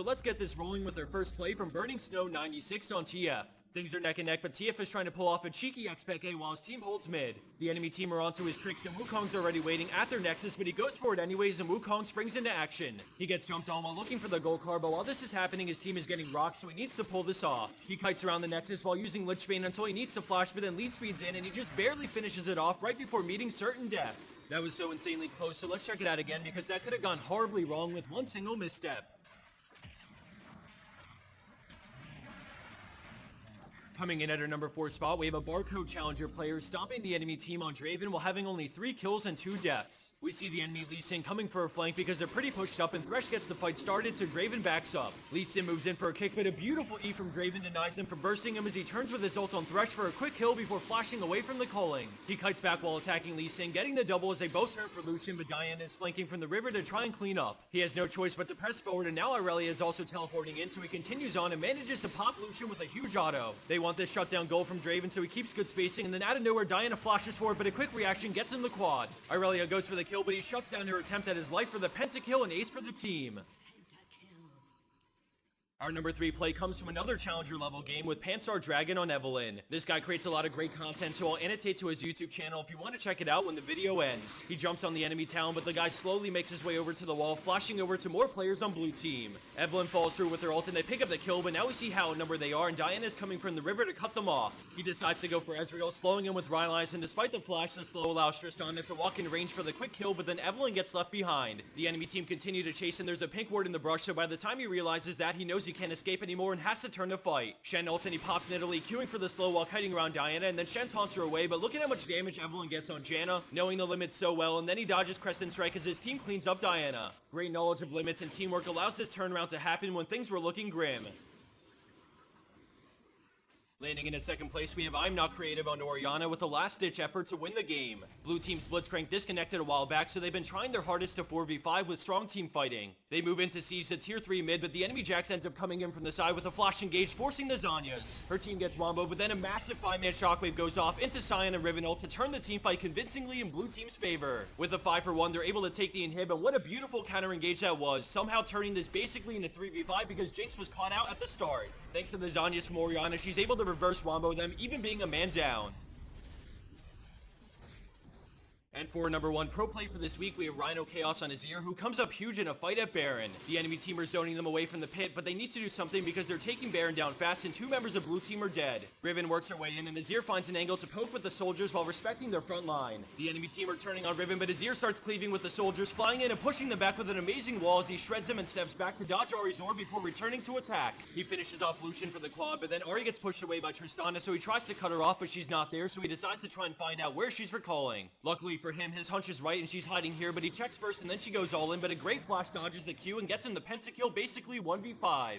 let's get this rolling with their first play from Burning Snow 96 on TF. Things are neck and neck, but TF is trying to pull off a cheeky X-Spec A while his team holds mid. The enemy team are onto his tricks and Wukong's already waiting at their nexus, but he goes for it anyways and Wukong springs into action. He gets jumped on while looking for the gold card, but while this is happening, his team is getting rocked, so he needs to pull this off. He kites around the nexus while using Lich Bane until he needs to flash, but then lead speeds in and he just barely finishes it off right before meeting certain death. That was so insanely close, so let's check it out again because that could have gone horribly wrong with one single misstep. Coming in at our number 4 spot, we have a Barcode Challenger player stomping the enemy team on Draven while having only 3 kills and 2 deaths. We see the enemy Lee Sin coming for a flank because they're pretty pushed up and Thresh gets the fight started, so Draven backs up. Lee Sin moves in for a kick, but a beautiful E from Draven denies him from bursting him as he turns with his ult on Thresh for a quick kill before flashing away from the culling. He kites back while attacking Lee Sin, getting the double as they both turn for Lucian, but Diana is flanking from the river to try and clean up. He has no choice but to press forward, and now Irelia is also teleporting in, so he continues on and manages to pop Lucian with a huge auto. They want this shutdown goal from Draven, so he keeps good spacing, and then out of nowhere Diana flashes forward, but a quick reaction gets him the quad. Irelia goes for the kill, but he shuts down her attempt at his life for the pentakill and ace for the team. Our number 3 play comes from another challenger level game with Pansar Dragon on Evelynn. This guy creates a lot of great content, so I'll annotate to his YouTube channel if you want to check it out when the video ends. He jumps on the enemy town, but the guy slowly makes his way over to the wall, flashing over to more players on blue team. Evelynn falls through with her ult and they pick up the kill, but now we see how outnumbered they are and Diana is coming from the river to cut them off. He decides to go for Ezreal, slowing him with Rylai's, and despite the flash, the slow allows Tristana to walk in range for the quick kill, but then Evelynn gets left behind. The enemy team continue to chase and there's a pink ward in the brush, so by the time he realizes that, he knows he can't escape anymore and has to turn to fight. Shen ults and he pops Nidalee, queuing for the slow while kiting around Diana, and then Shen taunts her away, but look at how much damage Evelynn gets on Janna, knowing the limits so well, and then he dodges Crescent Strike as his team cleans up Diana. Great knowledge of limits and teamwork allows this turnaround to happen when things were looking grim. Landing in second place, we have I'm Not Creative on Orianna with a last-ditch effort to win the game. Blue team's Blitzcrank disconnected a while back, so they've been trying their hardest to 4v5 with strong team fighting. They move into siege the tier 3 mid, but the enemy Jax ends up coming in from the side with a flash engage, forcing the Zhonya's. Her team gets wombo, but then a massive 5-man shockwave goes off into Sion and Riven ult to turn the team fight convincingly in blue team's favor. With a 5-for-1, they're able to take the inhib, and what a beautiful counter engage that was, somehow turning this basically into 3v5 because Jinx was caught out at the start. Thanks to the Zhonya's from Orianna, she's able to reverse wombo them, even being a man down. And for number 1 pro play for this week, we have Rhino Chaos on Azir, who comes up huge in a fight at Baron. The enemy team are zoning them away from the pit, but they need to do something because they're taking Baron down fast and 2 members of blue team are dead. Riven works her way in and Azir finds an angle to poke with the soldiers while respecting their front line. The enemy team are turning on Riven, but Azir starts cleaving with the soldiers, flying in and pushing them back with an amazing wall as he shreds them and steps back to dodge Ahri's orb before returning to attack. He finishes off Lucian for the quad, but then Ahri gets pushed away by Tristana, so he tries to cut her off, but she's not there, so he decides to try and find out where she's recalling. Luckily for him, his hunch is right and she's hiding here, but he checks first and then she goes all in, but a great flash dodges the Q and gets him the pentakill, basically 1v5.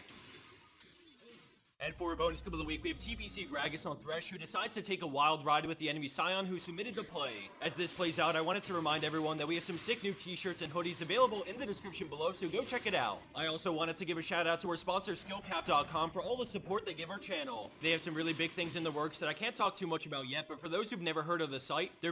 And for a bonus clip of the week, we have TPC Gragas on Thresh, who decides to take a wild ride with the enemy Sion, who submitted the play. As this plays out, I wanted to remind everyone that we have some sick new t-shirts and hoodies available in the description below, so go check it out. I also wanted to give a shout out to our sponsor, Skillcap.com, for all the support they give our channel. They have some really big things in the works that I can't talk too much about yet, but for those who've never heard of the site, they're